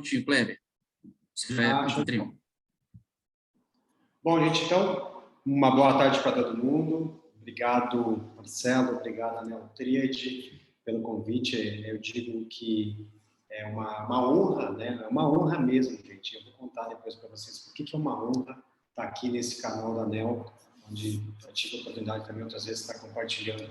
contigo, Kleber. Você já é anfitrião. Bom, gente, então, uma boa tarde para todo mundo. Obrigado, Marcelo, obrigado, Anel Tríade, pelo convite. Eu digo que é uma honra, né? É uma honra mesmo, gente. Eu vou contar depois para vocês por que é uma honra estar aqui nesse canal da Anel, onde eu tive a oportunidade também outras vezes de estar compartilhando.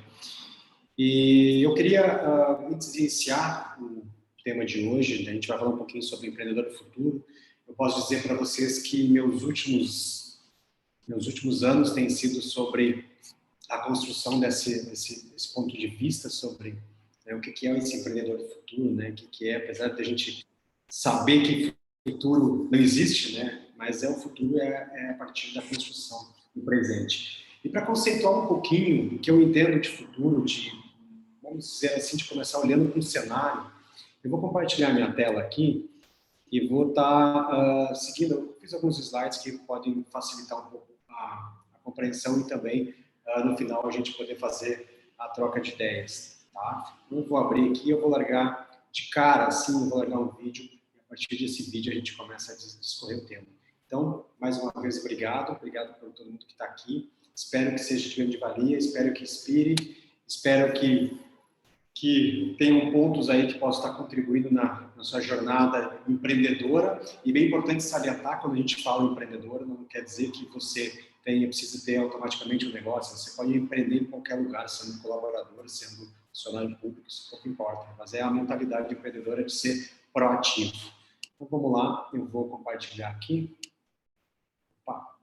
E eu queria, antes de iniciar o tema de hoje, a gente vai falar um pouquinho sobre empreendedor do futuro. Eu posso dizer para vocês que meus últimos anos têm sido sobre a construção desse ponto de vista sobre, né, o que é esse empreendedor do futuro, né, o que é, apesar de a gente saber que futuro não existe, né, mas o futuro é a partir da construção do presente. E para conceituar um pouquinho do que eu entendo de futuro, vamos dizer assim, de começar olhando para um cenário, eu vou compartilhar minha tela aqui e vou estar seguindo. Eu fiz alguns slides que podem facilitar um pouco a compreensão e também, no final, a gente poder fazer a troca de ideias. Tá? Eu vou abrir aqui, eu vou largar de cara, assim, eu vou largar um vídeo e a partir desse vídeo a gente começa a discorrer o tema. Então, mais uma vez, obrigado por todo mundo que está aqui. Espero que seja de grande valia, espero que inspire, espero que tenham pontos aí que possam estar contribuindo na sua jornada empreendedora. E bem importante salientar, quando a gente fala empreendedora, não quer dizer que você precisa ter automaticamente um negócio. Você pode empreender em qualquer lugar, sendo colaborador, sendo funcionário público, isso pouco importa. Mas é a mentalidade empreendedora de ser proativo. Então vamos lá, eu vou compartilhar aqui. Opa.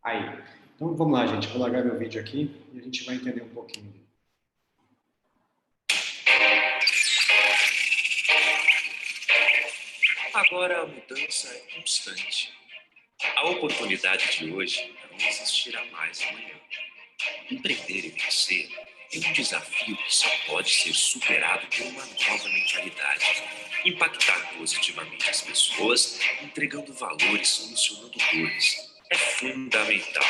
Aí. Então vamos lá, gente. Vou largar meu vídeo aqui e a gente vai entender um pouquinho. Agora a mudança é constante. A oportunidade de hoje não existirá mais amanhã. Empreender e vencer é um desafio que só pode ser superado por uma nova mentalidade. Impactar positivamente as pessoas, entregando valor e solucionando dores, é fundamental.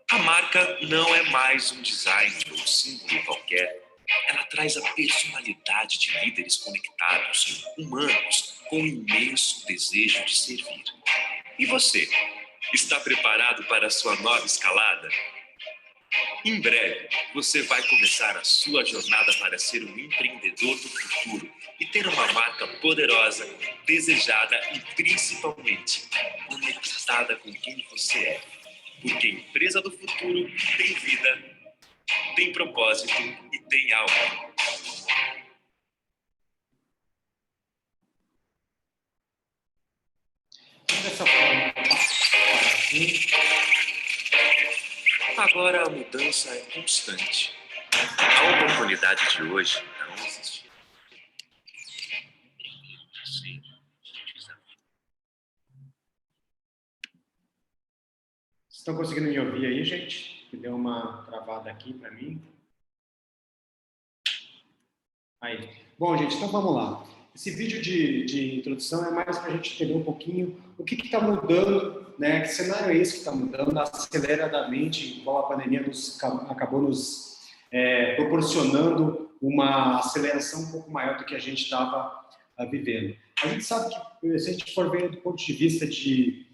A marca não é mais um design ou um símbolo qualquer. Ela traz a personalidade de líderes conectados, humanos, com um imenso desejo de servir. E você? Está preparado para a sua nova escalada? Em breve, você vai começar a sua jornada para ser um empreendedor do futuro e ter uma marca poderosa, desejada e principalmente conectada com quem você é. Porque a empresa do futuro tem vida, tem propósito e tem alma. Dessa forma, Agora a mudança é constante. A oportunidade de hoje não existe. Vocês estão conseguindo me ouvir aí, gente? Que deu uma travada aqui para mim. Aí. Bom, gente, então vamos lá. Esse vídeo de introdução é mais para a gente entender um pouquinho o que está mudando, né? Que cenário é esse que está mudando aceleradamente, igual a pandemia acabou nos proporcionando uma aceleração um pouco maior do que a gente estava vivendo. A gente sabe que, se a gente for ver do ponto de vista de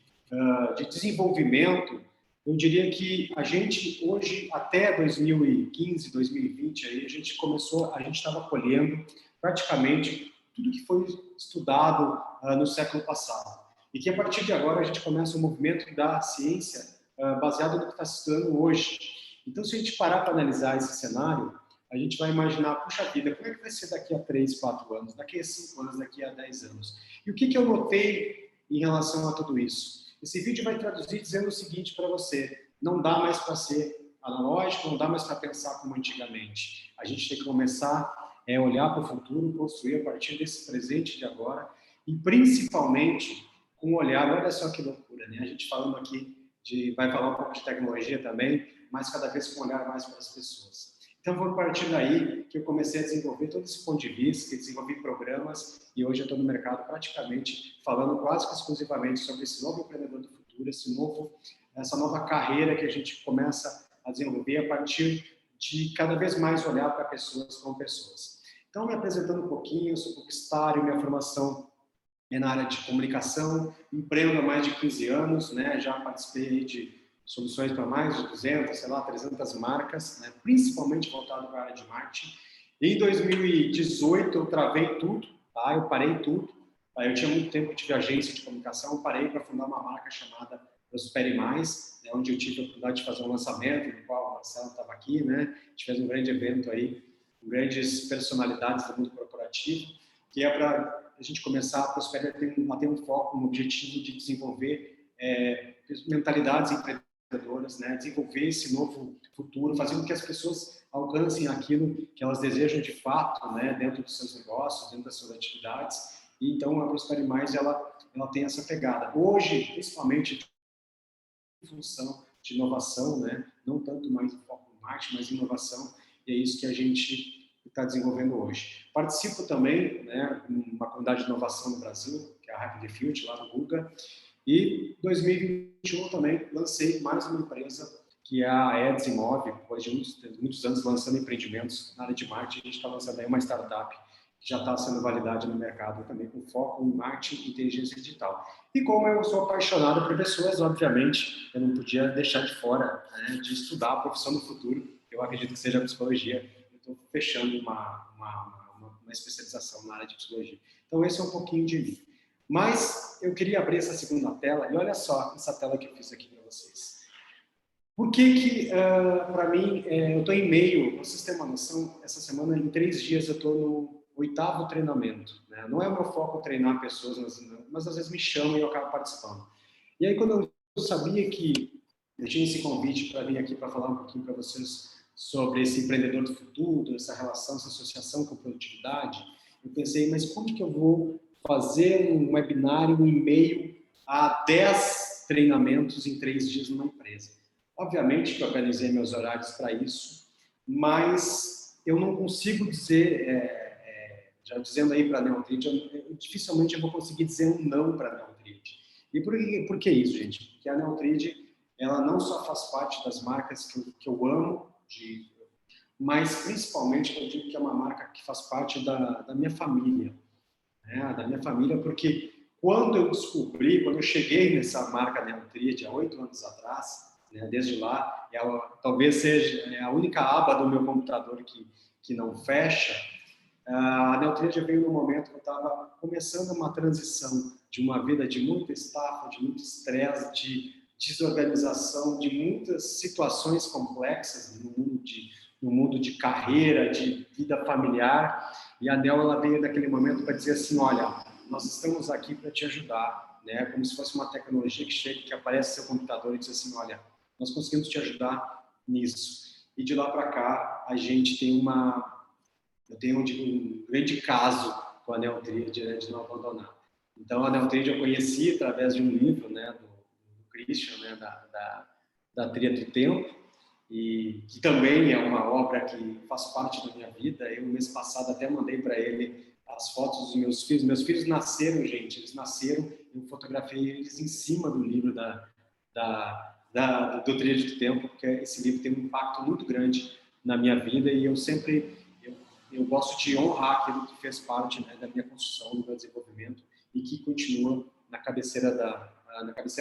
desenvolvimento, eu diria que a gente hoje, até 2015, 2020, aí a gente estava colhendo praticamente tudo que foi estudado no século passado. E que a partir de agora a gente começa um movimento da ciência baseado no que está se estudando hoje. Então, se a gente parar para analisar esse cenário, a gente vai imaginar, puxa vida, como é que vai ser daqui a 3, 4 anos, daqui a 5 anos, daqui a 10 anos? E o que eu notei em relação a tudo isso? Esse vídeo vai traduzir dizendo o seguinte para você: não dá mais para ser analógico, não dá mais para pensar como antigamente. A gente tem que começar a olhar para o futuro, construir a partir desse presente de agora e principalmente com um olhar, olha só que loucura, né? A gente falando aqui vai falar um pouco de tecnologia também, mas cada vez com um olhar mais para as pessoas. Então, foi a partir daí que eu comecei a desenvolver todo esse ponto de vista, que desenvolvi programas, e hoje eu estou no mercado praticamente falando quase que exclusivamente sobre esse novo empreendedor do futuro, essa nova carreira que a gente começa a desenvolver a partir de cada vez mais olhar para pessoas como pessoas. Então, me apresentando um pouquinho, eu sou publicitário, minha formação é na área de comunicação, empreendo há mais de 15 anos, né? Já participei de soluções para mais de 200, sei lá, 300 marcas, né? Principalmente voltado para a área de marketing. E em 2018 eu travei tudo, tá? Eu parei tudo. Eu tinha muito tempo, tive agência de comunicação, eu parei para fundar uma marca chamada Prospere Mais, né? Onde eu tive a oportunidade de fazer um lançamento, no qual o Marcelo estava aqui, né? A gente fez um grande evento aí, com grandes personalidades do mundo corporativo, que é para a gente começar a Prospere a ter um foco, um objetivo de desenvolver mentalidades empreendedoras, né? Desenvolver esse novo futuro, fazendo com que as pessoas alcancem aquilo que elas desejam de fato, né? Dentro dos seus negócios, dentro das suas atividades. E então a Prospere Mais ela tem essa pegada. Hoje, principalmente em função de inovação, né? Não tanto mais em foco no marketing, mas em inovação, e é isso que a gente está desenvolvendo hoje. Participo também, né, uma comunidade de inovação no Brasil, que é a Hack the Future, lá no Guga, e em 2021 também lancei mais uma empresa, que é a Eds Imóvel, depois de muitos anos lançando empreendimentos na área de marketing, a gente está lançando aí uma startup que já está sendo validada no mercado também, com foco em marketing e inteligência digital. E como eu sou apaixonado por pessoas, obviamente, eu não podia deixar de fora, né, de estudar a profissão do futuro, eu acredito que seja a psicologia. Eu estou fechando uma especialização na área de psicologia. Então, esse é um pouquinho de mim. Mas eu queria abrir essa segunda tela, e olha só essa tela que eu fiz aqui para vocês. Por que para mim, eu estou em meio, vocês têm uma noção, essa semana, em 3 dias, eu estou no 8º treinamento, né? Não é o meu foco treinar pessoas, mas às vezes me chamam e eu acabo participando. E aí, quando eu sabia que eu tinha esse convite para vir aqui para falar um pouquinho para vocês sobre esse empreendedor do futuro, essa relação, essa associação com produtividade, eu pensei, mas como que eu vou fazer um webinário em meio a 10 treinamentos em 3 dias numa empresa? Obviamente que eu organizei meus horários para isso, mas eu não consigo dizer, já dizendo aí para a Neotrade, dificilmente eu vou conseguir dizer um não para a Neotrade. E por que isso, gente? Porque a Neotrade, ela não só faz parte das marcas que eu amo, mas principalmente eu digo que é uma marca que faz parte da minha família, né? Da minha família, porque quando eu cheguei nessa marca Neotrade há 8 anos atrás, né, desde lá, talvez seja a única aba do meu computador que não fecha, a Neotrade veio no momento que eu estava começando uma transição de uma vida de muita estafa, de muito estresse, de desorganização, de muitas situações complexas no mundo de carreira, de vida familiar. E a Nel, ela veio naquele momento para dizer assim, olha, nós estamos aqui para te ajudar, né? Como se fosse uma tecnologia que chega, que aparece no seu computador e diz assim, olha, nós conseguimos te ajudar nisso. E de lá para cá, a gente tem eu tenho um grande caso com a Neotrade, né, de não abandonar. Então, a Neotrade eu conheci através de um livro, né, do Christian, né, da Tria do Tempo, e que também é uma obra que faz parte da minha vida. Eu, mês passado, até mandei para ele as fotos dos meus filhos. Meus filhos nasceram, gente, eles nasceram, eu fotografei eles em cima do livro do Tria do Tempo, porque esse livro tem um impacto muito grande na minha vida e eu gosto de honrar aquilo que fez parte, né, da minha construção, do meu desenvolvimento e que continua na cabeceira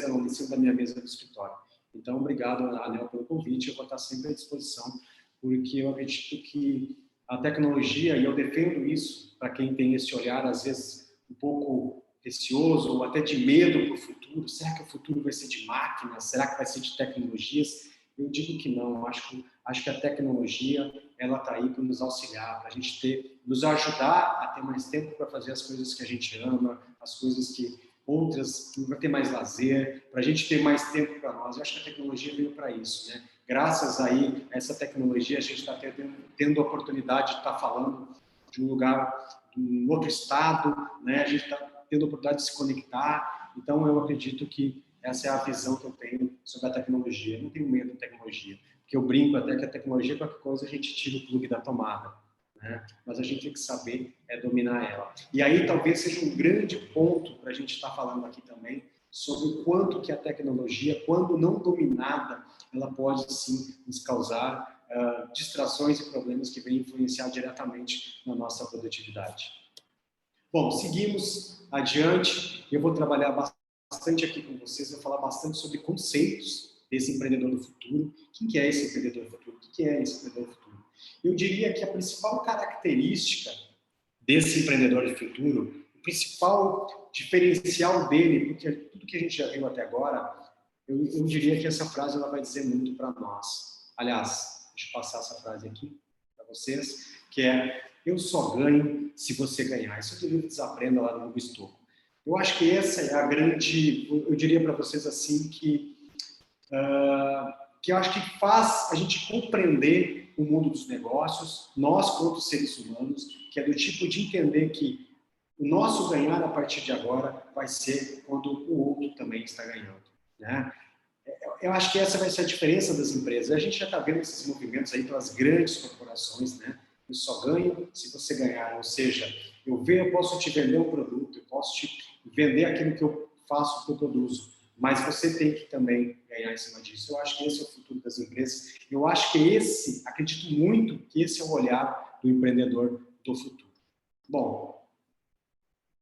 não, em cima da minha mesa do escritório. Então, obrigado, Anel, pelo convite. Eu vou estar sempre à disposição, porque eu acredito que a tecnologia, e eu defendo isso para quem tem esse olhar, às vezes, um pouco receoso ou até de medo para o futuro. Será que o futuro vai ser de máquinas? Será que vai ser de tecnologias? Eu digo que não. Acho que a tecnologia ela está aí para nos auxiliar, para a gente nos ajudar a ter mais tempo para fazer as coisas que a gente ama, as coisas que vai ter mais lazer, para a gente ter mais tempo para nós. Eu acho que a tecnologia veio para isso, né? Graças aí a essa tecnologia, a gente está tendo a oportunidade de estar falando de um lugar, de um outro estado, né? A gente está tendo a oportunidade de se conectar. Então, eu acredito que essa é a visão que eu tenho sobre a tecnologia. Eu não tenho medo da tecnologia. que eu brinco até que a tecnologia, qualquer coisa, a gente tira o plug da tomada, né? Mas a gente tem que saber dominar ela. E aí talvez seja um grande ponto para a gente estar falando aqui também sobre o quanto que a tecnologia, quando não dominada, ela pode sim nos causar distrações e problemas que vêm influenciar diretamente na nossa produtividade. Bom, seguimos adiante. Eu vou trabalhar bastante aqui com vocês, vou falar bastante sobre conceitos desse empreendedor do futuro. Quem que é esse empreendedor do futuro? O que é esse empreendedor do futuro? Eu diria que a principal característica desse empreendedor do futuro, o principal diferencial dele, porque tudo que a gente já viu até agora, eu diria que essa frase ela vai dizer muito para nós. Aliás, deixa eu passar essa frase aqui para vocês, que é: eu só ganho se você ganhar. Isso é do livro Desaprenda, lá do Hugo Stocco. Eu acho que essa é a grande, eu diria para vocês assim, que eu acho que faz a gente compreender o mundo dos negócios, nós quanto seres humanos, que é do tipo de entender que o nosso ganhar a partir de agora vai ser quando o outro também está ganhando, né? Eu acho que essa vai ser a diferença das empresas. A gente já está vendo esses movimentos aí pelas grandes corporações, né? Eu só ganho se você ganhar, ou seja, eu posso te vender um produto, eu posso te vender aquilo que eu faço, que eu produzo, mas você tem que também ganhar em cima disso. Eu acho que esse é o futuro das empresas. Eu acho que acredito muito que esse é o olhar do empreendedor do futuro. Bom,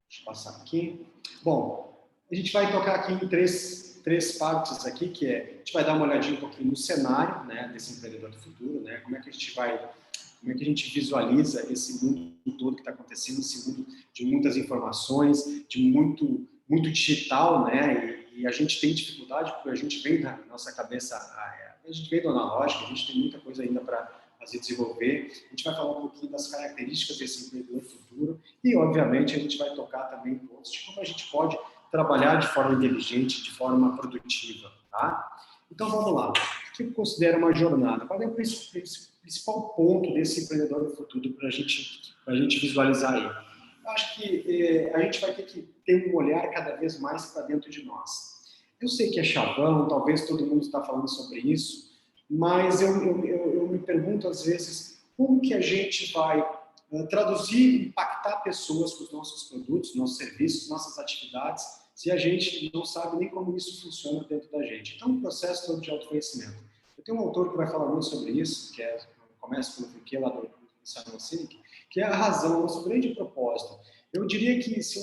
deixa eu passar aqui. Bom, a gente vai tocar aqui em três partes aqui, que é, a gente vai dar uma olhadinha um pouquinho no cenário, né, desse empreendedor do futuro, né, como é que a gente visualiza esse mundo todo que está acontecendo, esse mundo de muitas informações, de muito digital, né, e a gente tem dificuldade porque a gente vem da nossa cabeça, a gente vem do analógico, a gente tem muita coisa ainda para desenvolver. A gente vai falar um pouquinho das características desse empreendedor futuro e, obviamente, a gente vai tocar também pontos de como a gente pode trabalhar de forma inteligente, de forma produtiva, tá? Então, vamos lá. O que eu considero uma jornada? Qual é o principal ponto desse empreendedor do futuro para a gente visualizar aí? Eu acho que a gente vai ter que ter um olhar cada vez mais para dentro de nós. Eu sei que é chavão, talvez todo mundo está falando sobre isso, mas eu me pergunto às vezes como que a gente vai traduzir, impactar pessoas com os nossos produtos, nossos serviços, nossas atividades, se a gente não sabe nem como isso funciona dentro da gente. Então, um processo todo de autoconhecimento. Eu tenho um autor que vai falar muito sobre isso, que começa pelo porquê lá do Simon Sinek, que é a razão, o nosso grande propósito. Eu diria que se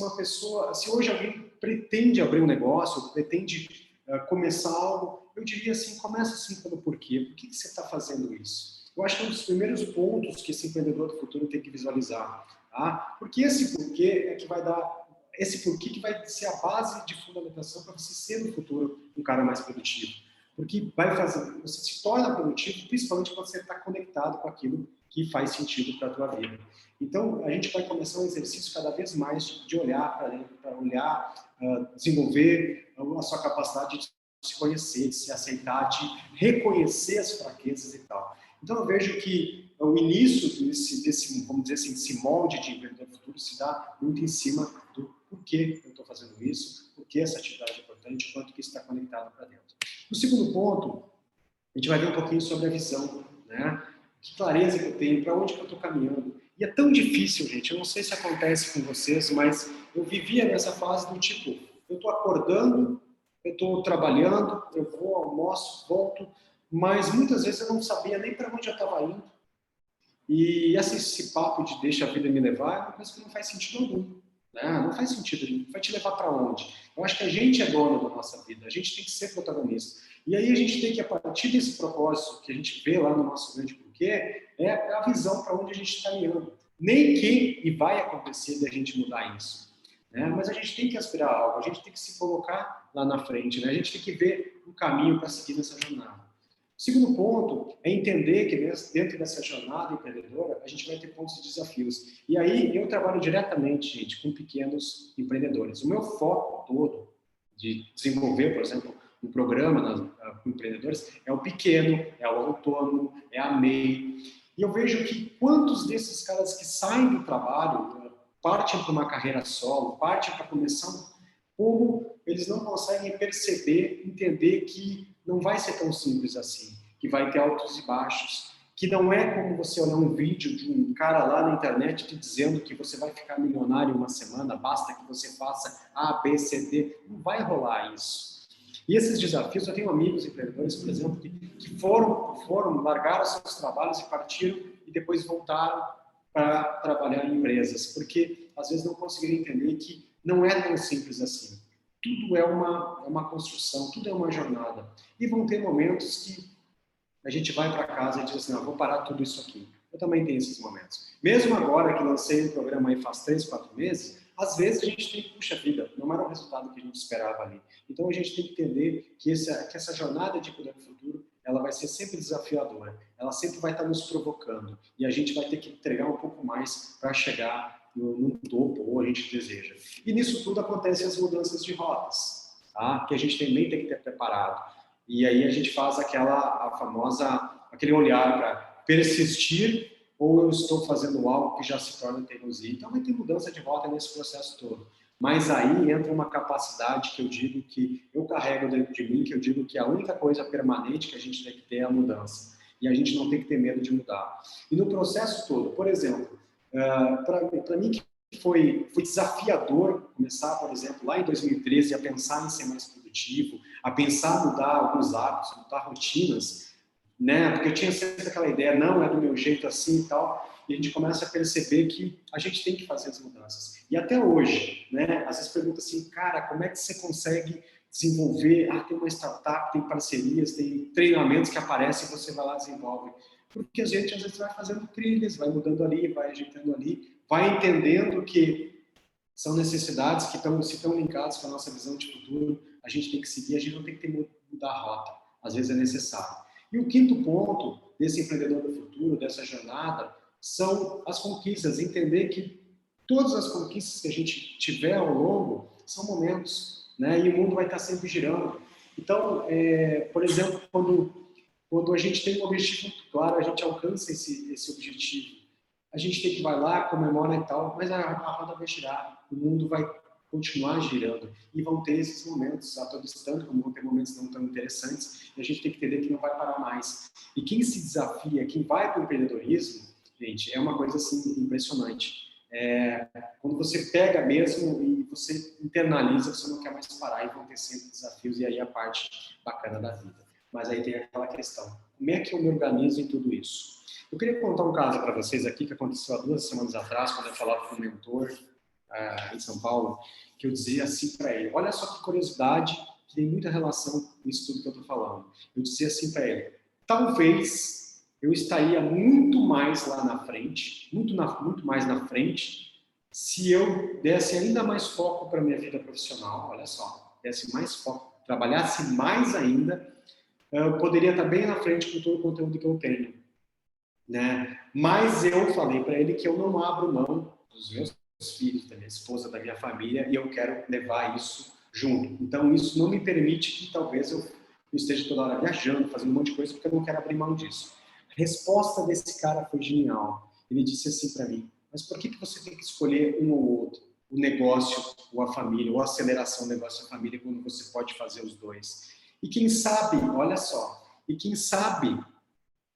hoje alguém pretende abrir um negócio, pretende começar algo, eu diria assim, começa assim pelo porquê. Por que você está fazendo isso? Eu acho que é um dos primeiros pontos que esse empreendedor do futuro tem que visualizar. Tá? Porque esse porquê é que vai dar, esse porquê que vai ser a base de fundamentação para você ser no futuro um cara mais produtivo. Porque vai fazer, você se torna produtivo, principalmente quando você está conectado com aquilo que faz sentido para a tua vida. Então, a gente vai começar um exercício cada vez mais de olhar para dentro, para olhar, desenvolver a sua capacidade de se conhecer, de se aceitar, de reconhecer as fraquezas e tal. Então, eu vejo que o início desse, vamos dizer assim, esse molde de empreendedor futuro se dá muito em cima do porquê eu estou fazendo isso, por que essa atividade é importante, o quanto que isso está conectado para dentro. No segundo ponto, a gente vai ver um pouquinho sobre a visão, né? Que clareza que eu tenho, para onde que eu estou caminhando. E é tão difícil, gente, eu não sei se acontece com vocês, mas eu vivia nessa fase do tipo, eu estou acordando, eu estou trabalhando, eu vou, almoço, volto, mas muitas vezes eu não sabia nem para onde eu estava indo. E esse papo de deixa a vida me levar é uma coisa que não faz sentido algum. Né? Não faz sentido, vai te levar para onde? Eu acho que a gente é dono da nossa vida, a gente tem que ser protagonista. E aí a gente tem que, a partir desse propósito que a gente vê lá no nosso grande porquê, é a visão para onde a gente está indo. Nem que vai acontecer de a gente mudar isso. Né? Mas a gente tem que aspirar a algo, a gente tem que se colocar lá na frente, né? A gente tem que ver um caminho para seguir nessa jornada. O segundo ponto é entender que dentro dessa jornada empreendedora, a gente vai ter pontos de desafios. E aí eu trabalho diretamente, gente, com pequenos empreendedores. O meu foco todo de desenvolver, por exemplo, um programa com empreendedores é o pequeno, é o autônomo, é a MEI. E eu vejo que quantos desses caras que saem do trabalho, partem para uma carreira solo, partem para começar, como eles não conseguem perceber, entender que não vai ser tão simples assim. que vai ter altos e baixos, que não é como você olhar um vídeo de um cara lá na internet te dizendo que você vai ficar milionário em uma semana, basta que você faça A, B, C, D. Não vai rolar isso. E esses desafios, eu tenho amigos empreendedores, por exemplo, que foram, largaram seus trabalhos e partiram e depois voltaram para trabalhar em empresas, porque às vezes não conseguiram entender que não é tão simples assim. Tudo é uma construção, tudo é uma jornada. E vão ter momentos que a gente vai para casa e diz assim, vou parar tudo isso aqui. Eu também tenho esses momentos. Mesmo agora que lancei o programa aí faz 3, 4 meses, às vezes a gente tem, puxa vida, não era o resultado que a gente esperava ali. Então a gente tem que entender que essa jornada de Poder do Futuro, ela vai ser sempre desafiadora, ela sempre vai estar nos provocando e a gente vai ter que entregar um pouco mais para chegar no topo, ou a gente deseja. E nisso tudo acontecem as mudanças de rotas, tá? Que a gente também tem que ter preparado. E aí a gente faz aquele olhar para persistir ou eu estou fazendo algo que já se torna teimosia. Então vai ter mudança de rota nesse processo todo. Mas aí entra uma capacidade que eu digo que eu carrego dentro de mim, que eu digo que a única coisa permanente que a gente tem que ter é a mudança. E a gente não tem que ter medo de mudar. E no processo todo, por exemplo, para mim que foi desafiador começar, por exemplo, lá em 2013, a pensar em ser mais produtivo, a pensar em mudar alguns hábitos, mudar rotinas, né? Porque eu tinha sempre aquela ideia, não, é do meu jeito assim e tal, e a gente começa a perceber que a gente tem que fazer as mudanças. E até hoje, né? Às vezes pergunta assim, cara, como é que você consegue desenvolver? Tem uma startup, tem parcerias, tem treinamentos que aparecem e você vai lá e desenvolve. Porque a gente às vezes vai fazendo trilhas, vai mudando ali, vai ajeitando ali, vai entendendo que são necessidades que estão linkadas com a nossa visão de futuro, a gente tem que seguir, a gente não tem que mudar a rota, às vezes é necessário. E o quinto ponto desse empreendedor do futuro, dessa jornada, são as conquistas, entender que todas as conquistas que a gente tiver ao longo são momentos, né? E o mundo vai estar sempre girando. Então, por exemplo, quando a gente tem um objetivo muito claro, a gente alcança esse objetivo. A gente tem que vai lá, comemora e tal, mas a roda vai girar, o mundo vai continuar girando e vão ter esses momentos a todo instante, como vão ter momentos não tão interessantes, e a gente tem que entender que não vai parar mais. E quem se desafia, quem vai para o empreendedorismo, gente, é uma coisa assim impressionante. Quando você pega mesmo e você internaliza, você não quer mais parar e vão ter sempre desafios, e aí a parte bacana da vida. Mas aí tem aquela questão, como é que eu me organizo em tudo isso? Eu queria contar um caso para vocês aqui que aconteceu há 2 semanas atrás, quando eu falava com um mentor em São Paulo, que eu dizia assim para ele, olha só que curiosidade, que tem muita relação com isso tudo que eu estou falando. Eu dizia assim para ele, talvez eu estaria muito mais lá na frente, muito mais na frente, se eu desse ainda mais foco para a minha vida profissional, olha só, desse mais foco, trabalhasse mais ainda, eu poderia estar bem na frente com todo o conteúdo que eu tenho. Né? Mas eu falei para ele que eu não abro mão dos meus filhos, da minha esposa, da minha família, e eu quero levar isso junto. Então, isso não me permite que talvez eu esteja toda hora viajando, fazendo um monte de coisa, porque eu não quero abrir mão disso. A resposta desse cara foi genial. Ele disse assim para mim, mas por que você tem que escolher um ou outro? O negócio ou a família, ou a aceleração do negócio e a família, quando você pode fazer os dois? E quem sabe, olha só, e quem sabe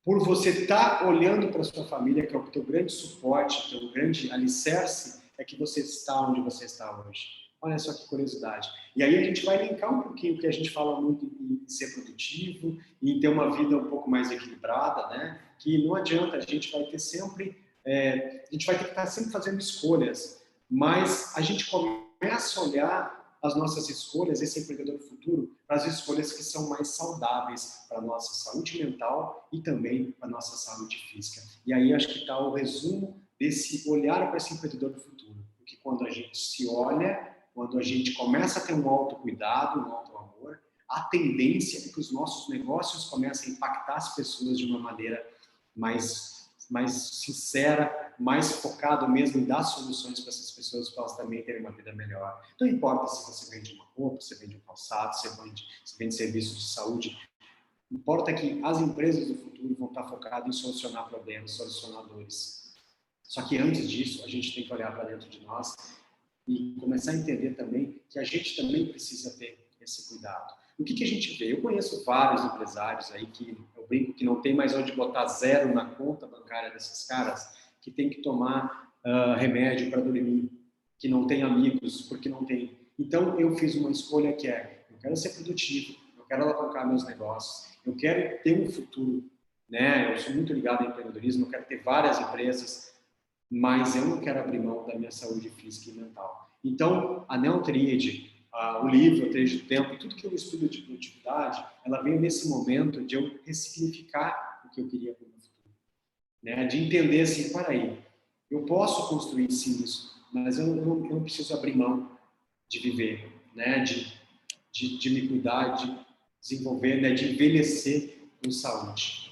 por você estar olhando para a sua família, que é o teu grande suporte, que é o grande alicerce, é que você está onde você está hoje. Olha só que curiosidade. E aí a gente vai linkar um pouquinho, que a gente fala muito em ser produtivo, em ter uma vida um pouco mais equilibrada, né? Que não adianta, a gente vai ter sempre, a gente vai ter que estar sempre fazendo escolhas, mas a gente começa a olhar as nossas escolhas, esse empreendedor futuro, para as escolhas que são mais saudáveis para a nossa saúde mental e também para a nossa saúde física. E aí acho que está o resumo desse olhar para esse empreendedor do futuro. Porque quando a gente se olha, quando a gente começa a ter um autocuidado, um autoamor, a tendência é que os nossos negócios comecem a impactar as pessoas de uma maneira mais sincera, mais focado mesmo em dar soluções para essas pessoas, para elas também terem uma vida melhor. Não importa se você vende uma roupa, se vende um calçado, se vende serviços de saúde. Importa que as empresas do futuro vão estar focadas em solucionar problemas, solucionar dores. Só que antes disso, a gente tem que olhar para dentro de nós e começar a entender também que a gente também precisa ter esse cuidado. O que a gente vê? Eu conheço vários empresários aí que eu brinco que não tem mais onde botar zero na conta bancária desses caras, que tem que tomar remédio para dormir, que não tem amigos, porque não tem. Então, eu fiz uma escolha que é, eu quero ser produtivo, eu quero alavancar meus negócios, eu quero ter um futuro, né? Eu sou muito ligado ao empreendedorismo, eu quero ter várias empresas, mas eu não quero abrir mão da minha saúde física e mental. Então, a Neotríade, o livro, A Tríade do Tempo, e tudo que eu estudo de produtividade, ela veio nesse momento de eu ressignificar o que eu queria para o meu futuro. Né? De entender assim, peraí, eu posso construir sim isso, mas eu não preciso abrir mão de viver, né? de me cuidar, de desenvolver, né? De envelhecer com saúde.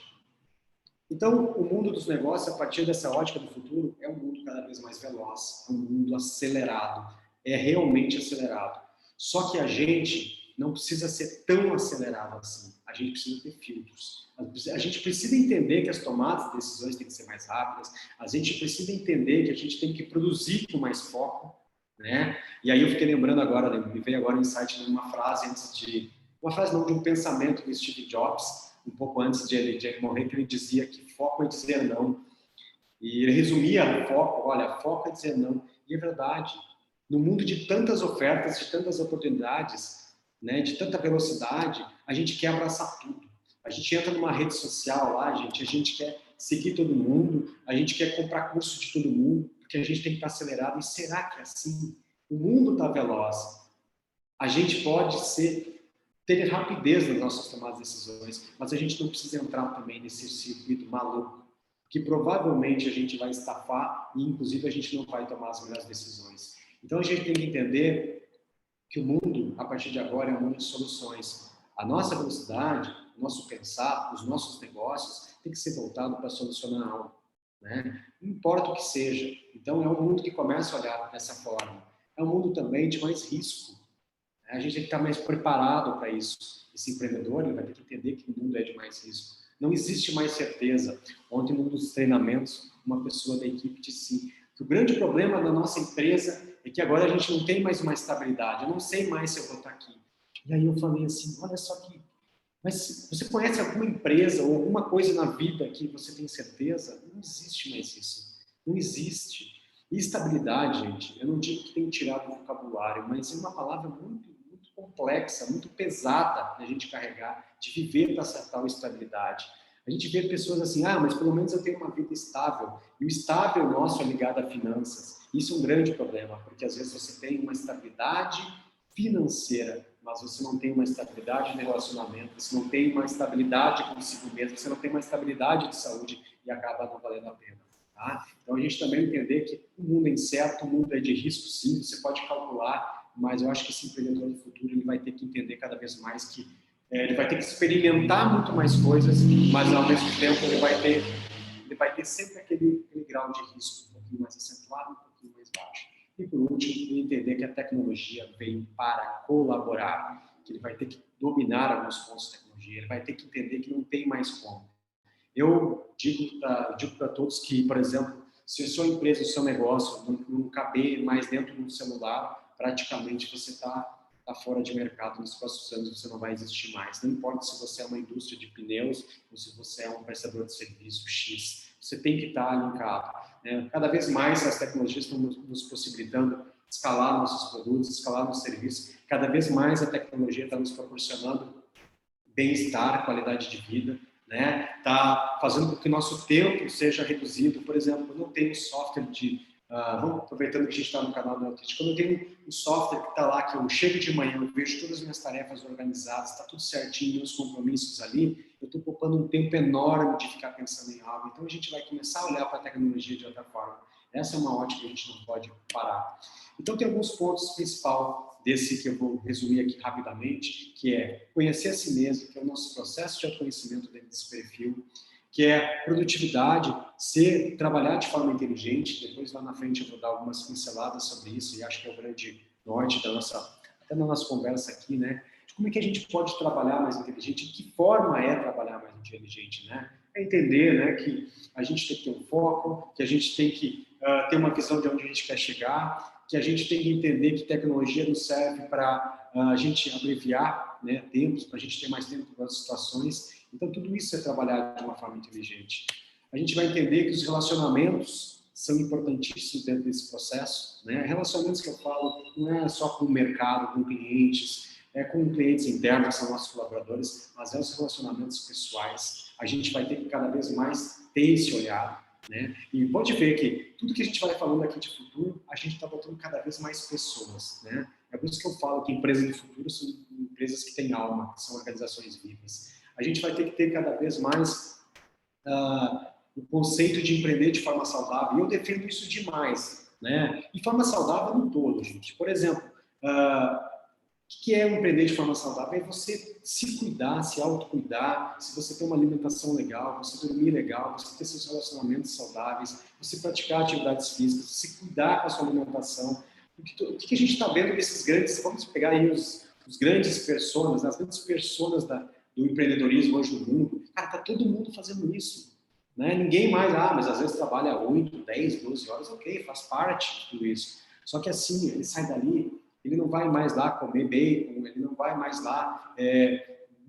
Então, o mundo dos negócios, a partir dessa ótica do futuro, é um mundo cada vez mais veloz, é um mundo acelerado, é realmente acelerado. Só que a gente não precisa ser tão acelerado assim, a gente precisa ter filtros. A gente precisa entender que as tomadas de decisões têm que ser mais rápidas, a gente precisa entender que a gente tem que produzir com mais foco, né? E aí eu fiquei lembrando agora, me veio agora um insight de uma frase uma frase não, de um pensamento do Steve Jobs, um pouco antes de ele morrer, que ele dizia que foco é dizer não. E ele resumia foco, olha, foco é dizer não. E é verdade. No mundo de tantas ofertas, de tantas oportunidades, né, de tanta velocidade, a gente quer abraçar tudo. A gente entra numa rede social lá, a gente quer seguir todo mundo, a gente quer comprar curso de todo mundo, porque a gente tem que estar acelerado. E será que é assim? O mundo está veloz. A gente pode ter rapidez nas nossas tomadas de decisões, mas a gente não precisa entrar também nesse circuito maluco, que provavelmente a gente vai estafar e, inclusive, a gente não vai tomar as melhores decisões. Então, a gente tem que entender que o mundo, a partir de agora, é um mundo de soluções. A nossa velocidade, o nosso pensar, os nossos negócios, tem que ser voltado para solucionar algo, né? Não importa o que seja. Então, é um mundo que começa a olhar dessa forma. É um mundo também de mais risco. A gente tem que estar mais preparado para isso. Esse empreendedor ele vai ter que entender que o mundo é de mais risco. Não existe mais certeza. Ontem, num dos treinamentos, uma pessoa da equipe disse que o grande problema da nossa empresa é que agora a gente não tem mais uma estabilidade. Eu não sei mais se eu vou estar aqui. E aí eu falei assim, olha só aqui, mas você conhece alguma empresa ou alguma coisa na vida que você tem certeza? Não existe mais isso. Não existe. E estabilidade, gente, eu não digo que tem que tirar do vocabulário, mas é uma palavra muito complexa, muito pesada da gente carregar, de viver para essa tal estabilidade. A gente vê pessoas assim, mas pelo menos eu tenho uma vida estável. E o estável nosso é ligado a finanças. Isso é um grande problema, porque às vezes você tem uma estabilidade financeira, mas você não tem uma estabilidade de relacionamento, você não tem uma estabilidade consigo mesmo, você não tem uma estabilidade de saúde e acaba não valendo a pena. Tá? Então a gente também entender que o mundo é incerto, o mundo é de risco sim, você pode calcular, mas eu acho que esse empreendedor do futuro ele vai ter que entender cada vez mais que ele vai ter que experimentar muito mais coisas, mas ao mesmo tempo ele vai ter sempre aquele grau de risco um pouquinho mais acentuado, um pouquinho mais baixo. E por último, entender que a tecnologia veio para colaborar, que ele vai ter que dominar alguns pontos de tecnologia, ele vai ter que entender que não tem mais como. Eu digo para todos que, por exemplo, se a sua empresa, o seu negócio não caber mais dentro do celular, praticamente você está fora de mercado. Nos próximos anos você não vai existir mais. Não importa se você é uma indústria de pneus ou se você é um prestador de serviço X, você tem que estar linkado. Né? Cada vez mais as tecnologias estão nos possibilitando escalar nossos produtos, escalar nossos serviços. Cada vez mais a tecnologia está nos proporcionando bem-estar, qualidade de vida, né? Tá fazendo com que o nosso tempo seja reduzido. Por exemplo, quando eu tenho software vamos aproveitando que a gente está no canal da Neotríade, quando eu tenho um software que está lá, que eu chego de manhã, eu vejo todas as minhas tarefas organizadas, está tudo certinho, meus compromissos ali, eu estou poupando um tempo enorme de ficar pensando em algo. Então a gente vai começar a olhar para a tecnologia de outra forma. Essa é uma ótica que a gente não pode parar. Então tem alguns pontos principais desse que eu vou resumir aqui rapidamente, que é conhecer a si mesmo, que é o nosso processo de autoconhecimento dentro desse perfil, que é produtividade, trabalhar de forma inteligente. Depois lá na frente eu vou dar algumas pinceladas sobre isso e acho que é o grande norte até da nossa conversa aqui, né? De como é que a gente pode trabalhar mais inteligente, de que forma é trabalhar mais inteligente, né? É entender, né, que a gente tem que ter um foco, que a gente tem que ter uma visão de onde a gente quer chegar, que a gente tem que entender que tecnologia não serve para a gente abreviar, né, tempos, para a gente ter mais tempo para as situações. Então, tudo isso é trabalhado de uma forma inteligente. A gente vai entender que os relacionamentos são importantíssimos dentro desse processo, né? Relacionamentos que eu falo não é só com o mercado, com clientes, é com clientes internos, que são nossos colaboradores, mas é os relacionamentos pessoais. A gente vai ter que cada vez mais ter esse olhar, né? E pode ver que tudo que a gente vai falando aqui de futuro, a gente está botando cada vez mais pessoas, né? É por isso que eu falo que empresas de futuro são empresas que têm alma, que são organizações vivas. A gente vai ter que ter cada vez mais o conceito de empreender de forma saudável. E eu defendo isso demais, né? E forma saudável no todo, gente. Por exemplo, o que é empreender de forma saudável? É você se cuidar, se autocuidar, se você ter uma alimentação legal, você dormir legal, você ter seus relacionamentos saudáveis, você praticar atividades físicas, você cuidar com a sua alimentação. O que a gente está vendo desses grandes, vamos pegar aí os grandes personas, as grandes personas do empreendedorismo hoje no mundo, cara, tá todo mundo fazendo isso, né? Ninguém mais, mas às vezes trabalha 8, 10, 12 horas, ok, faz parte de tudo isso. Só que assim, ele sai dali, ele não vai mais lá comer bacon, ele não vai mais lá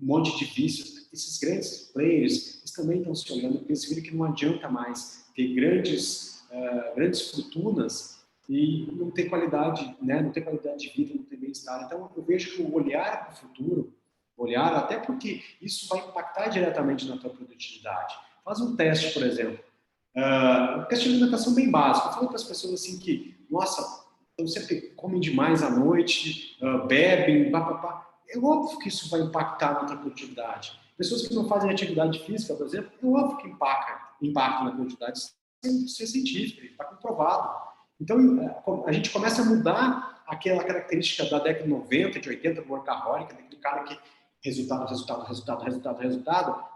um monte de vícios. Esses grandes players, eles também estão se olhando, porque eles viram que não adianta mais ter grandes fortunas e não ter qualidade, né? Não ter qualidade de vida, não ter bem-estar. Então, eu vejo que o olhar para o futuro, até porque isso vai impactar diretamente na tua produtividade. Faz um teste, por exemplo. Um teste de alimentação bem básico. Eu falo para as pessoas assim que, nossa, então sempre comem demais à noite, bebem, papapá. É óbvio que isso vai impactar na tua produtividade. Pessoas que não fazem atividade física, por exemplo, é óbvio que impacta na produtividade. Isso é científico, está comprovado. Então, a gente começa a mudar aquela característica da década de 90, de 80, do workaholic, daquele cara que resultado,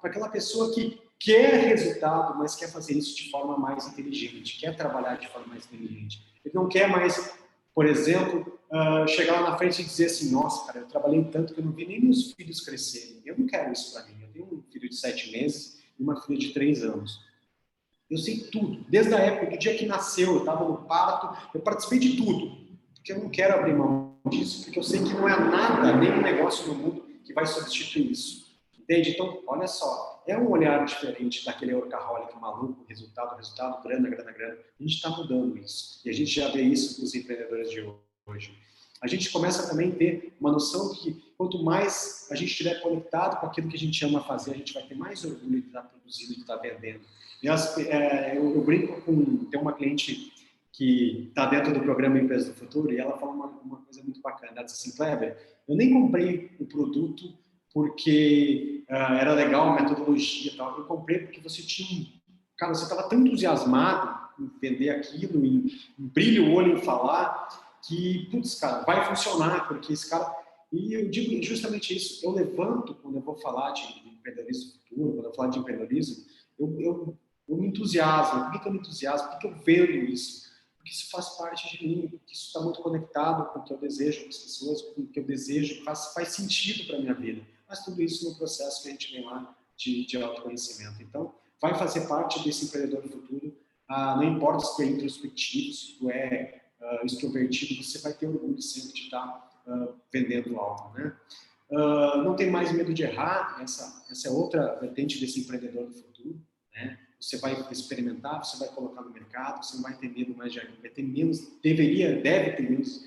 para aquela pessoa que quer resultado, mas quer fazer isso de forma mais inteligente, quer trabalhar de forma mais inteligente. Ele não quer mais, por exemplo, chegar lá na frente e dizer assim, nossa, cara, eu trabalhei tanto que eu não vi nem meus filhos crescerem. Eu não quero isso para mim. Eu tenho um filho de 7 meses e uma filha de 3 anos. Eu sei tudo. Desde a época, do dia que nasceu, eu estava no parto, eu participei de tudo. Porque eu não quero abrir mão disso, porque eu sei que não é nada, nenhum negócio no mundo que vai substituir isso. Entende? Então, olha só, é um olhar diferente daquele workaholic maluco, resultado, grana. A gente está mudando isso. E a gente já vê isso nos empreendedores de hoje. A gente começa também a ter uma noção que quanto mais a gente estiver conectado com aquilo que a gente ama fazer, a gente vai ter mais orgulho de estar produzindo, de estar vendendo. Eu brinco com... Tem uma cliente que está dentro do programa Empresa do Futuro e ela fala uma coisa muito bacana. Ela diz assim, Kleber, eu nem comprei o produto porque era legal a metodologia e tal. Eu comprei porque você tinha... Cara, você estava tão entusiasmado em vender aquilo, em brilha o olho em falar, que, putz, cara, vai funcionar, porque esse cara... E eu digo justamente isso. Eu levanto, quando eu vou falar de empreendedorismo futuro, quando eu falo de empreendedorismo, eu me entusiasmo. Por que eu me entusiasmo? Por que eu vendo isso? Porque isso faz parte de mim, porque isso está muito conectado com o que eu desejo para as pessoas, com o que eu desejo, faz sentido para a minha vida. Mas tudo isso no processo que a gente vem lá de autoconhecimento. Então, vai fazer parte desse empreendedor do futuro. Não importa se tu é introspectivo, se tu é extrovertido, você vai ter orgulho sempre de estar vendendo algo, né? Não tem mais medo de errar, essa é outra vertente desse empreendedor do futuro, né? Você vai experimentar, você vai colocar no mercado, você não vai ter medo mais vai ter menos, deve ter menos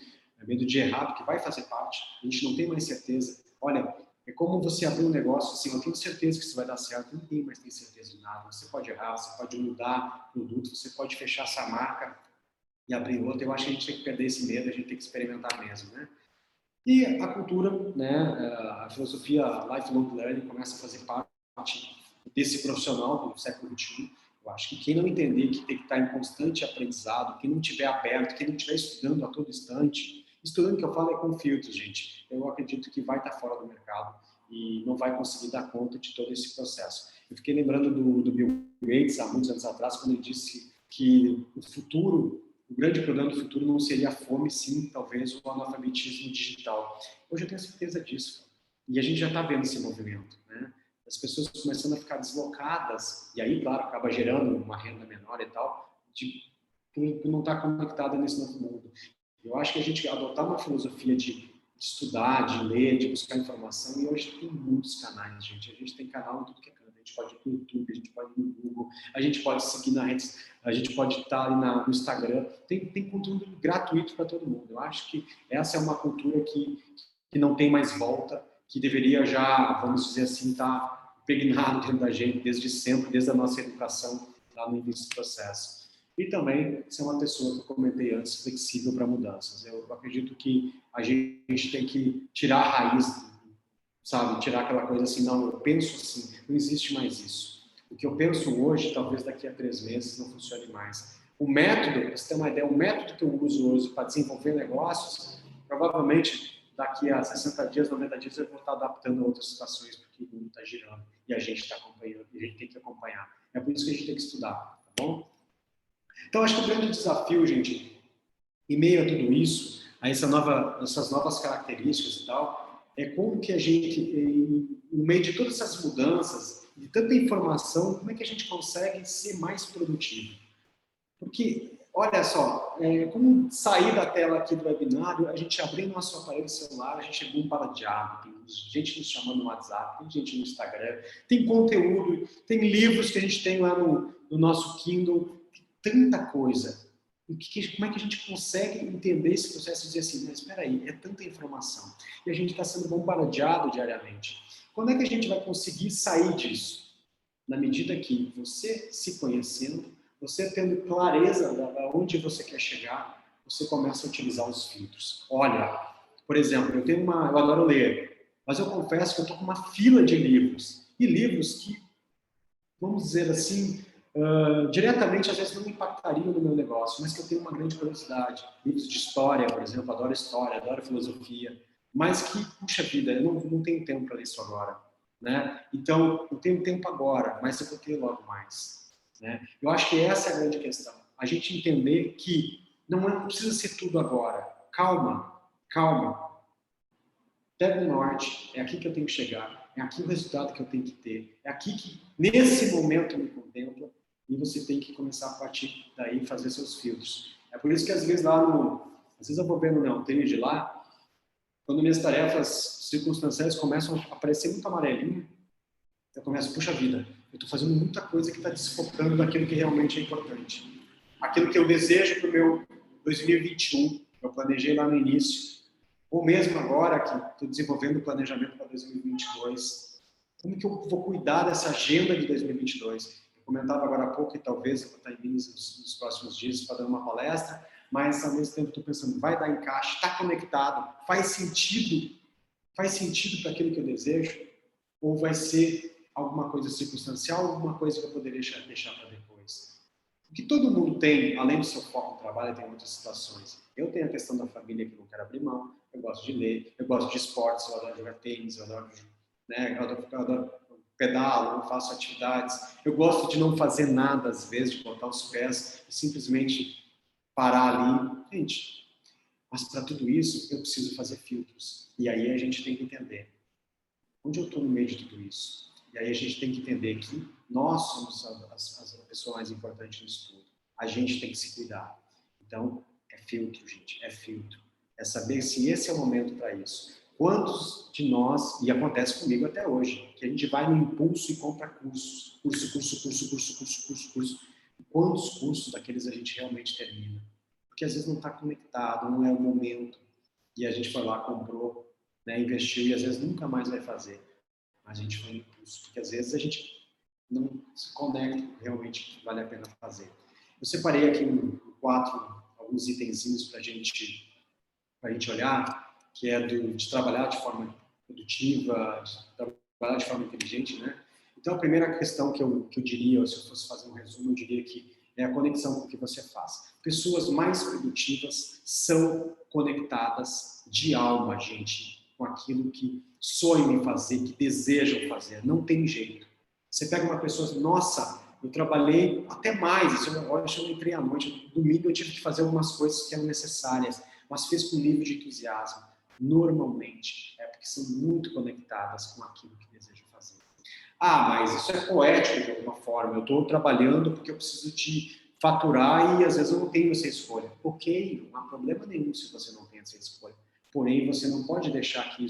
medo de errar, porque vai fazer parte, a gente não tem mais certeza. Olha, é como você abrir um negócio assim, eu tenho certeza que isso vai dar certo, ninguém mais tem certeza de nada, você pode errar, você pode mudar produto, você pode fechar essa marca e abrir outra. Eu acho que a gente tem que perder esse medo, a gente tem que experimentar mesmo, né? E a cultura, né, a filosofia lifelong learning começa a fazer parte desse profissional do século XXI. Eu acho que quem não entender que tem que estar em constante aprendizado, quem não estiver aberto, quem não estiver estudando a todo instante, estudando que eu falo é com filtros, gente, eu acredito que vai estar fora do mercado e não vai conseguir dar conta de todo esse processo. Eu fiquei lembrando do Bill Gates, há muitos anos atrás, quando ele disse que o grande problema do futuro não seria a fome, sim, talvez o analfabetismo digital. Hoje eu tenho certeza disso. E a gente já está vendo esse movimento, né? As pessoas começando a ficar deslocadas, e aí, claro, acaba gerando uma renda menor e tal, por não estar conectada nesse novo mundo. Eu acho que a gente adotar uma filosofia de estudar, de ler, de buscar informação, e hoje tem muitos canais, gente. A gente tem canal em tudo que é canto. A gente pode ir no YouTube, a gente pode ir no Google, a gente pode seguir na rede, a gente pode estar ali no Instagram. Tem conteúdo gratuito para todo mundo. Eu acho que essa é uma cultura que não tem mais volta, que deveria já, vamos dizer assim, estar impregnado dentro da gente desde sempre, desde a nossa educação lá no início do processo. E também ser uma pessoa, que eu comentei antes, flexível para mudanças. Eu acredito que a gente tem que tirar a raiz, sabe? Tirar aquela coisa assim, não, eu penso assim, não existe mais isso. O que eu penso hoje, talvez daqui a 3 meses não funcione mais. O método, para você ter uma ideia, o método que eu uso hoje para desenvolver negócios, provavelmente daqui a 60 dias, 90 dias, eu vou estar adaptando a outras situações, porque o mundo está girando e a gente está acompanhando, e a gente tem que acompanhar. É por isso que a gente tem que estudar, tá bom? Então, acho que o grande desafio, gente, em meio a tudo isso, a essas novas características e tal, é como que a gente, no meio de todas essas mudanças, de tanta informação, como é que a gente consegue ser mais produtivo? Porque, olha só, como sair da tela aqui do webinário, a gente abriu nosso aparelho celular, a gente chegou em bala de água, tem gente nos chamando no WhatsApp, tem gente no Instagram, tem conteúdo, tem livros que a gente tem lá no nosso Kindle, tanta coisa. Como é que a gente consegue entender esse processo e dizer assim, mas espera aí, é tanta informação. E a gente está sendo bombardeado diariamente. Quando é que a gente vai conseguir sair disso? Na medida que você se conhecendo, você tendo clareza de onde você quer chegar, você começa a utilizar os filtros. Olha, por exemplo, eu adoro ler, mas eu confesso que eu estou com uma fila de livros. E livros que, vamos dizer assim, diretamente às vezes não impactariam no meu negócio, mas que eu tenho uma grande curiosidade. Livros de história, por exemplo, adoro história, adoro filosofia, mas que, puxa vida, eu não tenho tempo para ler isso agora. Né? Então, eu tenho tempo agora, mas eu vou ter logo mais. Né? Eu acho que essa é a grande questão. A gente entender que não precisa ser tudo agora. Calma, calma. Pega o norte, é aqui que eu tenho que chegar, é aqui o resultado que eu tenho que ter, é aqui que, nesse momento, eu me contemplo, e você tem que começar a partir daí fazer seus filtros. É por isso que, às vezes, às vezes eu vou vendo na Neotrid lá, quando minhas tarefas circunstanciais começam a aparecer muito amarelinho, eu começo, puxa vida, eu estou fazendo muita coisa que está desfocando daquilo que realmente é importante. Aquilo que eu desejo para o meu 2021, eu planejei lá no início, ou mesmo agora que estou desenvolvendo o planejamento para 2022, como que eu vou cuidar dessa agenda de 2022? Eu comentava agora há pouco, e talvez eu vou estar em Minas nos próximos dias para dar uma palestra, mas ao mesmo tempo estou pensando, vai dar encaixe, está conectado, faz sentido para aquilo que eu desejo, ou vai ser alguma coisa circunstancial, alguma coisa que eu poderia deixar para depois? Porque todo mundo tem, além do seu foco no trabalho, tem outras situações. Eu tenho a questão da família que não quero abrir mão, eu gosto de ler, eu gosto de esportes, eu adoro jogar tênis, eu adoro pedalo, eu faço atividades, eu gosto de não fazer nada às vezes, de botar os pés e simplesmente parar ali. Gente, mas para tudo isso eu preciso fazer filtros. E aí a gente tem que entender onde eu estou no meio de tudo isso. E aí a gente tem que entender que nós somos a pessoa mais importante nisso tudo. A gente tem que se cuidar. Então, é filtro, gente, é filtro. É saber se esse é o momento para isso. Quantos de nós, e acontece comigo até hoje, que a gente vai no impulso e compra cursos. Curso. Quantos cursos daqueles a gente realmente termina? Porque às vezes não está conectado, não é o momento. E a gente foi lá, comprou, né, investiu e às vezes nunca mais vai fazer. Mas a gente foi no impulso, porque às vezes a gente não se conecta realmente que vale a pena fazer. Eu separei aqui alguns itenzinhos para a gente olhar, que é de trabalhar de forma produtiva, de trabalhar de forma inteligente, né? Então, a primeira questão que eu diria, se eu fosse fazer um resumo, eu diria que é a conexão com o que você faz. Pessoas mais produtivas são conectadas de alma, gente, com aquilo que sonham em fazer, que desejam fazer. Não tem jeito. Você pega uma pessoa, nossa, eu trabalhei até mais, eu não entrei à noite, domingo eu tive que fazer algumas coisas que eram necessárias, mas fez com nível de entusiasmo. Normalmente, é porque são muito conectadas com aquilo que desejam fazer. Ah, mas isso é poético de alguma forma, eu estou trabalhando porque eu preciso de faturar e às vezes eu não tenho essa escolha. Ok, não há problema nenhum se você não tem essa escolha. Porém, você não pode deixar que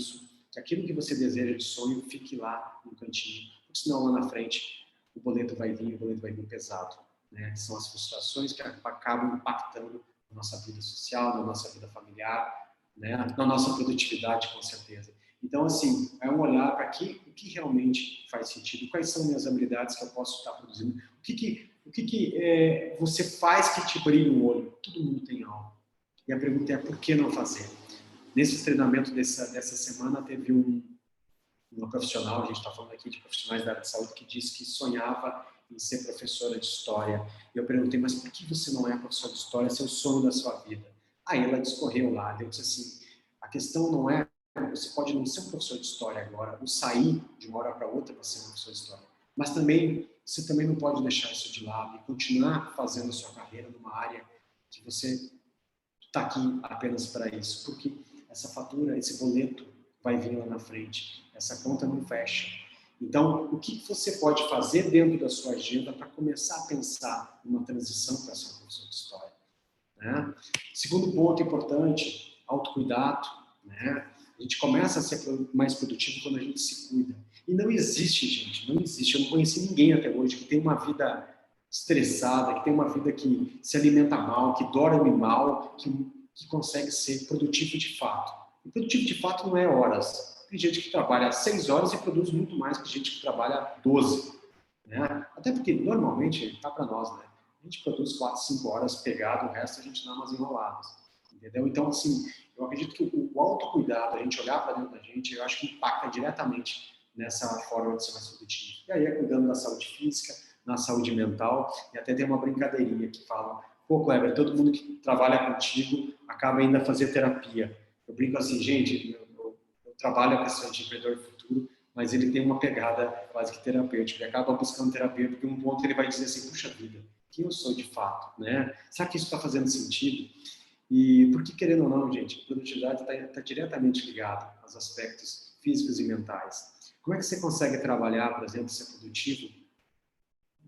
aquilo que você deseja de sonho fique lá no cantinho, porque senão lá na frente o boleto vai vir pesado, né? São as frustrações que acabam impactando na nossa vida social, na nossa vida familiar, né? Na nossa produtividade, com certeza. Então, assim, é um olhar para o que realmente faz sentido, quais são minhas habilidades que eu posso estar produzindo, o que você faz que te brilha o olho. Todo mundo tem algo. E a pergunta é, por que não fazer? Nesse treinamento dessa semana, teve uma profissional, a gente está falando aqui de profissionais da área de saúde, que disse que sonhava em ser professora de história. E eu perguntei, mas por que você não é professora de história? Esse é o sonho da sua vida. Aí ela discorreu lá, eu disse assim, a questão não é, você pode não ser um professor de história agora, ou sair de uma hora para outra para ser um professor de história, mas você também não pode deixar isso de lado e continuar fazendo a sua carreira numa área que você está aqui apenas para isso, porque essa fatura, esse boleto vai vir lá na frente, essa conta não fecha. Então, o que você pode fazer dentro da sua agenda para começar a pensar numa transição para ser um professor de história? Né? Segundo ponto importante, autocuidado. Né? A gente começa a ser mais produtivo quando a gente se cuida. E não existe, gente, não existe. Eu não conheci ninguém até hoje que tem uma vida estressada, que tem uma vida que se alimenta mal, que dorme mal, que consegue ser produtivo de fato. E produtivo de fato não é horas. Tem gente que trabalha 6 horas e produz muito mais que gente que trabalha 12. Né? Até porque, normalmente, está para nós, né? A gente produz 4, 5 horas pegado, o resto a gente dá umas enroladas. Entendeu? Então, assim, eu acredito que o autocuidado, a gente olhar para dentro da gente, eu acho que impacta diretamente nessa forma de ser mais produtivo. E aí é cuidando da saúde física, na saúde mental, e até tem uma brincadeirinha que fala, pô, Kleber, todo mundo que trabalha contigo acaba indo a fazer terapia. Eu brinco assim, gente, eu trabalho com esse empreendedor futuro, mas ele tem uma pegada quase que terapêutica. Ele acaba buscando terapia, porque um ponto ele vai dizer assim, puxa vida, quem eu sou de fato, né? Será que isso está fazendo sentido? E porque, querendo ou não, gente, a produtividade está diretamente ligada aos aspectos físicos e mentais. Como é que você consegue trabalhar, por exemplo, ser produtivo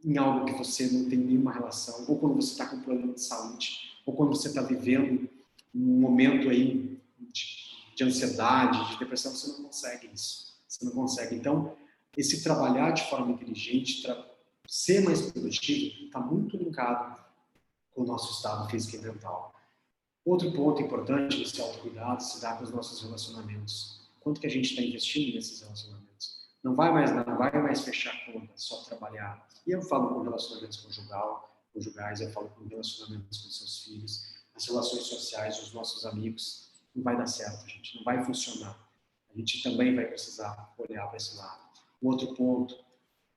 em algo que você não tem nenhuma relação, ou quando você está com um problema de saúde, ou quando você está vivendo um momento aí de ansiedade, de depressão, você não consegue isso. Você não consegue. Então, esse trabalhar de forma inteligente, ser mais produtivo, está muito linkado com o nosso estado físico e mental. Outro ponto importante desse autocuidado se dá com os nossos relacionamentos. Quanto que a gente está investindo nesses relacionamentos? Não vai mais fechar conta, só trabalhar. E eu falo com relacionamentos conjugais, eu falo com relacionamentos com seus filhos, as relações sociais, os nossos amigos. Não vai dar certo, gente. Não vai funcionar. A gente também vai precisar olhar para esse lado. Outro ponto,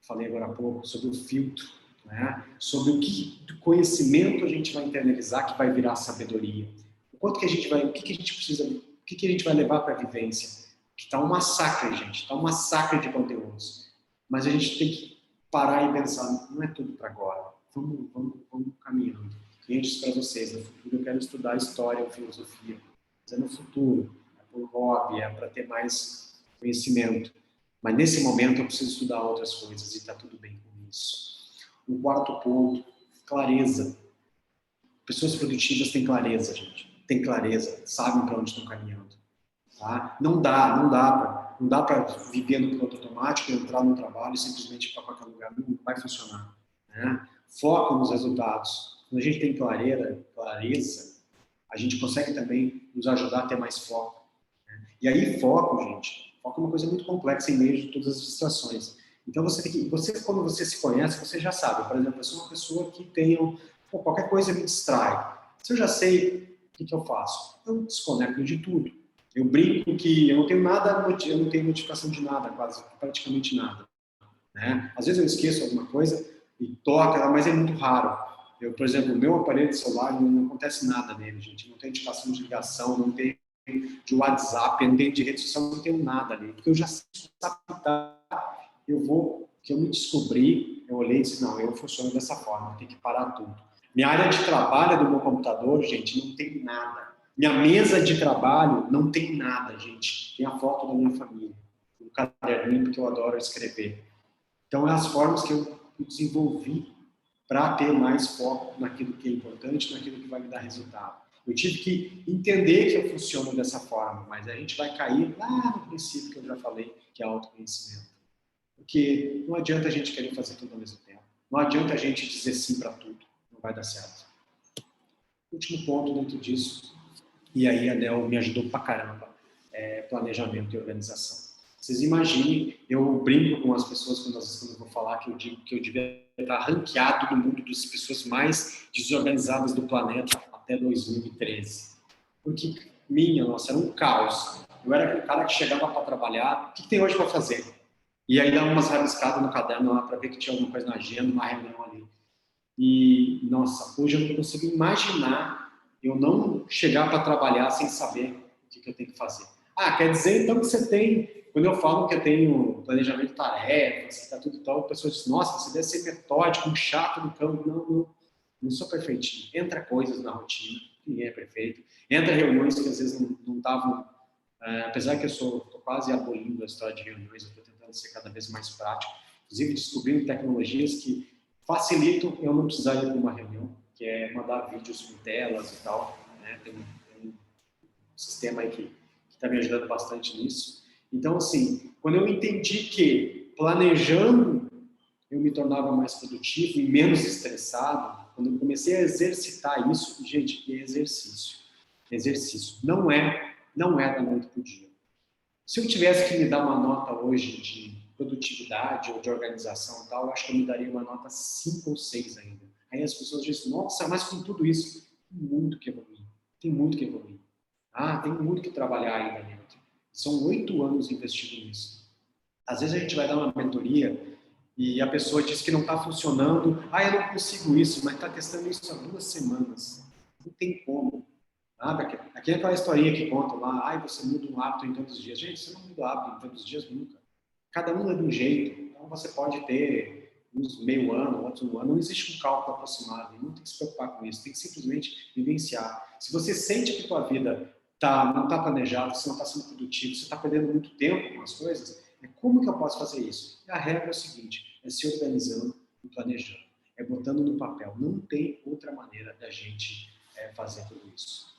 falei agora há pouco, sobre o filtro, né? Sobre o que do conhecimento a gente vai internalizar que vai virar sabedoria. O quanto que a gente vai, o que a gente precisa, o que a gente vai levar para a vivência. Que está um massacre, gente, está um massacre de conteúdos. Mas a gente tem que parar e pensar, não é tudo para agora. Vamos caminhando. E eu disse para vocês, no futuro eu quero estudar história ou filosofia. Mas é no futuro, é por hobby, é para ter mais conhecimento. Mas nesse momento eu preciso estudar outras coisas e está tudo bem com isso. O quarto ponto, clareza. Pessoas produtivas têm clareza, gente. Têm clareza, sabem para onde estão caminhando. Tá? Não dá para viver no piloto automático, entrar no trabalho e simplesmente ir para qualquer lugar. Não vai funcionar. Né? Foco nos resultados. Quando a gente tem clareza, a gente consegue também nos ajudar a ter mais foco. Né? E aí, foco, gente, foco é uma coisa muito complexa em meio de todas as distrações. Então, quando você se conhece, você já sabe. Por exemplo, eu sou uma pessoa que qualquer coisa me distrai. Se eu já sei o que eu faço, eu desconecto de tudo. Eu brinco que eu não tenho notificação de nada, quase, praticamente nada. Né? Às vezes eu esqueço alguma coisa e toca, mas é muito raro. Por exemplo, o meu aparelho de celular não acontece nada nele, gente. Não tem notificação de ligação, não tem de WhatsApp, não tem de rede social, não tenho nada ali. Porque eu já sei que eu me descobri, eu olhei e disse, não, eu funciono dessa forma, eu tenho que parar tudo. Minha área de trabalho do meu computador, gente, não tem nada. Minha mesa de trabalho não tem nada, gente. Tem a foto da minha família, um caderninho, porque eu adoro escrever. Então, é as formas que eu desenvolvi para ter mais foco naquilo que é importante, naquilo que vai me dar resultado. Eu tive que entender que eu funciono dessa forma, mas a gente vai cair lá no princípio que eu já falei, que é autoconhecimento. Porque não adianta a gente querer fazer tudo ao mesmo tempo. Não adianta a gente dizer sim para tudo. Não vai dar certo. Último ponto dentro disso, e aí a Del me ajudou pra caramba, é planejamento e organização. Vocês imaginem, eu brinco com as pessoas quando eu vou falar que eu digo que eu devia estar ranqueado no mundo das pessoas mais desorganizadas do planeta até 2013. Porque nossa, era um caos. Eu era aquele cara que chegava para trabalhar, o que tem hoje para fazer? E aí dava umas rabiscadas no caderno lá para ver que tinha alguma coisa na agenda, uma reunião ali. E, nossa, hoje eu não consigo imaginar eu não chegar para trabalhar sem saber o que eu tenho que fazer. Ah, quer dizer então que você tem, quando eu falo que eu tenho planejamento de tarefas, que tá tudo tal, a pessoa diz, nossa, você deve ser metódico, um chato do campo. Não sou perfeitinho. Entra coisas na rotina, ninguém é perfeito. Entra reuniões que às vezes não estavam, apesar que eu estou quase abolindo a história de reuniões, eu estou tentando ser cada vez mais prático, inclusive descobrindo tecnologias que facilitam eu não precisar ir para uma reunião, que é mandar vídeos com telas e tal, né? Tem um sistema aí que está me ajudando bastante nisso. Então, assim, quando eu entendi que planejando eu me tornava mais produtivo e menos estressado, quando eu comecei a exercitar isso, gente, é exercício. Exercício. Não é da noite para o dia. Se eu tivesse que me dar uma nota hoje de produtividade ou de organização e tal, eu acho que eu me daria uma nota 5 ou 6 ainda. Aí as pessoas dizem, nossa, mas com tudo isso, tem muito que evoluir. Tem muito que evoluir. Ah, tem muito que trabalhar ainda dentro. São 8 anos investindo nisso. Às vezes a gente vai dar uma mentoria e a pessoa diz que não está funcionando. Ah, eu não consigo isso, mas está testando isso há 2 semanas. Não tem como. Nada. Aqui é aquela historinha que contam lá, você muda um hábito em tantos dias. Gente, você não muda o hábito em tantos dias nunca. Cada um é de um jeito. Então você pode ter uns meio ano, outros um ano. Não existe um cálculo aproximado. Não tem que se preocupar com isso. Tem que simplesmente vivenciar. Se você sente que a tua vida não está planejada, você não está sendo produtivo, você está perdendo muito tempo com as coisas, como que eu posso fazer isso? E a regra é o seguinte, é se organizando e planejando. É botando no papel. Não tem outra maneira da gente fazer tudo isso.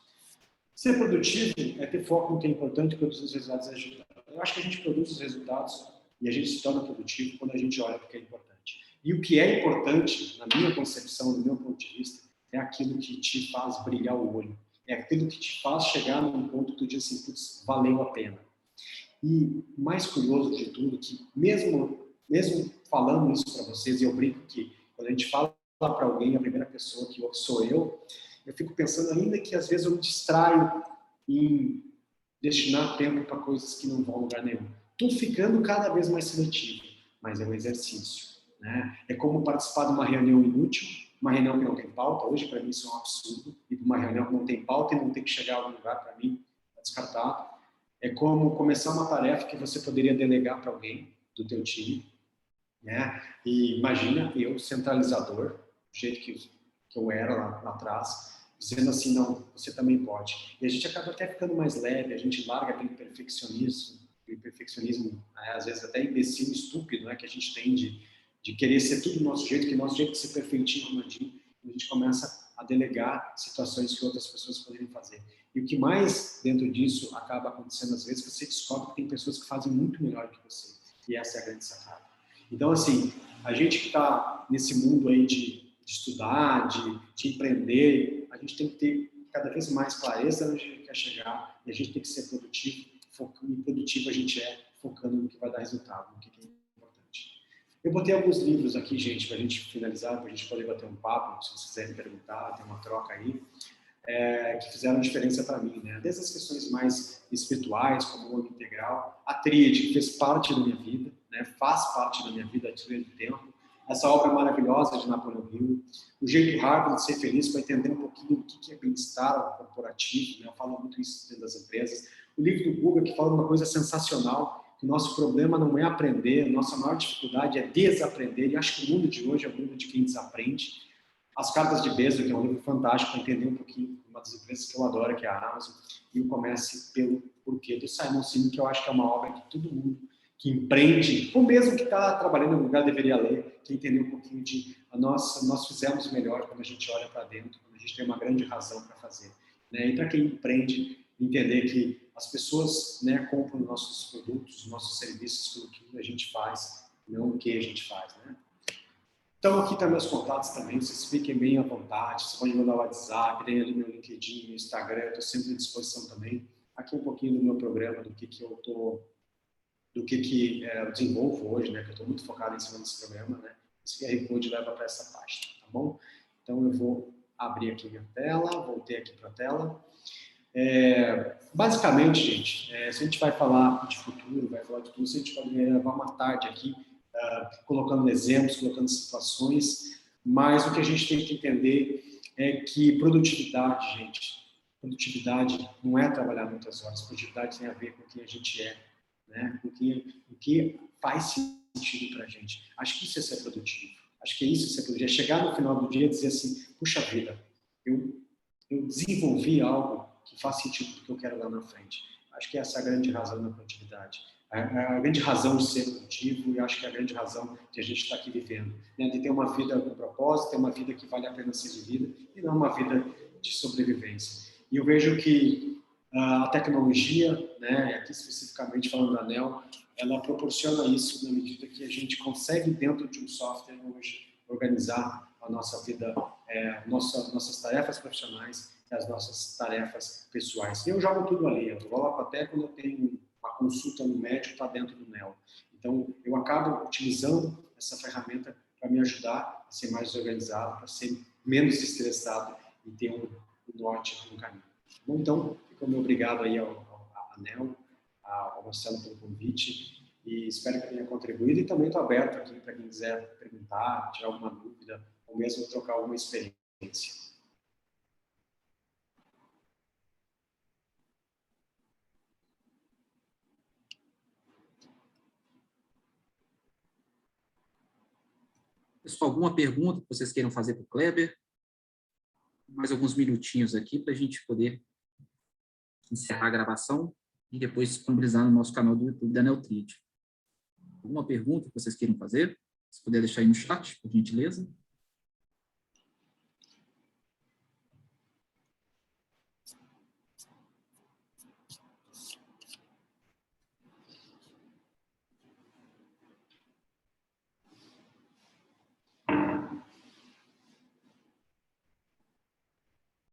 Ser produtivo é ter foco no que é importante e produzir os resultados e ajudar. Eu acho que a gente produz os resultados e a gente se torna produtivo quando a gente olha para o que é importante. E o que é importante, na minha concepção, do meu ponto de vista, é aquilo que te faz brilhar o olho. É aquilo que te faz chegar num ponto que tu diz assim, putz, valeu a pena. E o mais curioso de tudo é que mesmo falando isso para vocês, e eu brinco que quando a gente fala para alguém, a primeira pessoa que sou eu fico pensando ainda que às vezes eu me distraio em destinar tempo para coisas que não vão a lugar nenhum. Estou ficando cada vez mais seletivo, mas é um exercício. Né? É como participar de uma reunião inútil, uma reunião que não tem pauta. Hoje, para mim, isso é um absurdo. E de uma reunião que não tem pauta e não tem que chegar a algum lugar, para mim, é descartado. É como começar uma tarefa que você poderia delegar para alguém do teu time. Né? E imagina eu, centralizador, do jeito que eu era lá atrás, dizendo assim, não, você também pode. E a gente acaba até ficando mais leve, a gente larga aquele perfeccionismo, às vezes até imbecil, estúpido, né, que a gente tem de querer ser tudo do nosso jeito, que nosso jeito é ser perfeitinho, arrumadinho, e a gente começa a delegar situações que outras pessoas poderiam fazer. E o que mais dentro disso acaba acontecendo às vezes, você descobre que tem pessoas que fazem muito melhor que você. E essa é a grande sacada. Então, assim, a gente que está nesse mundo aí de estudar, de empreender, a gente tem que ter cada vez mais clareza onde a gente quer chegar e a gente tem que ser produtivo, e produtivo a gente é focando no que vai dar resultado, no que é importante. Eu botei alguns livros aqui, gente, para a gente finalizar, para a gente poder bater um papo, se vocês quiserem perguntar, tem uma troca aí, que fizeram diferença para mim, né? Desde as questões mais espirituais, como o homem integral, a tríade, que fez parte da minha vida, né? Faz parte da minha vida, a tríade do tempo, essa obra maravilhosa de Napoleão Hill, o jeito Harvard de ser feliz, para entender um pouquinho o que é bem-estar corporativo, né? Eu falo muito isso dentro das empresas. O livro do Guga, que fala uma coisa sensacional, que o nosso problema não é aprender, nossa maior dificuldade é desaprender, e acho que o mundo de hoje é o mundo de quem desaprende. As Cartas de Bezos, que é um livro fantástico para entender um pouquinho uma das empresas que eu adoro, que é a Amazon, e o Comece pelo Porquê, do Simon Sinek, que eu acho que é uma obra que todo mundo que empreende, ou mesmo que está trabalhando em algum lugar, deveria ler, que entender um pouquinho de nós fizemos melhor quando a gente olha para dentro, quando a gente tem uma grande razão para fazer. Né? E para quem empreende, entender que as pessoas, né, compram nossos produtos, nossos serviços pelo que a gente faz, não o que a gente faz. Né? Então, aqui estão meus contatos também, vocês fiquem bem à vontade, vocês podem mandar o WhatsApp, tem ali meu LinkedIn, meu Instagram, eu estou sempre à disposição também. Aqui um pouquinho do meu programa, do que eu estou, do que eu desenvolvo hoje, né, que eu estou muito focado em cima desse programa, né, esse QR Code leva para essa página, tá bom? Então, eu vou abrir aqui minha tela, voltei aqui para a tela. Basicamente, gente, se a gente vai falar de futuro, vai falar de tudo, se a gente pode levar uma tarde aqui, colocando exemplos, colocando situações, mas o que a gente tem que entender é que produtividade, gente, produtividade não é trabalhar muitas horas, produtividade tem a ver com quem a gente é, né? Com o que faz sentido para a gente. Acho que isso é ser produtivo, acho que é isso ser produtivo, é chegar no final do dia e dizer assim, puxa vida, eu desenvolvi algo que faz sentido do que eu quero lá na frente. Acho que essa é a grande razão da produtividade. A grande razão de ser produtivo e acho que é a grande razão de a gente estar aqui vivendo. Né? De ter uma vida com propósito, ter uma vida que vale a pena ser vivida e não uma vida de sobrevivência. E eu vejo que a tecnologia, né, aqui especificamente falando da ANEL, ela proporciona isso na medida que a gente consegue, dentro de um software hoje, organizar a nossa vida, nossas tarefas profissionais e as nossas tarefas pessoais. E eu jogo tudo ali, eu coloco até quando eu tenho uma consulta no médico, está dentro do NEL. Então, eu acabo utilizando essa ferramenta para me ajudar a ser mais organizado, para ser menos estressado e ter um norte, um caminho. Bom, então, fico muito obrigado aí à ANEL, ao Marcelo pelo convite e espero que tenha contribuído e também estou aberto aqui para quem quiser perguntar, tirar alguma dúvida ou mesmo trocar alguma experiência. Pessoal, alguma pergunta que vocês queiram fazer para o Kleber? Mais alguns minutinhos aqui para a gente poder encerrar a gravação e depois disponibilizar no nosso canal do YouTube da Neutrid. Alguma pergunta que vocês queiram fazer? Se puder deixar aí no chat, por gentileza.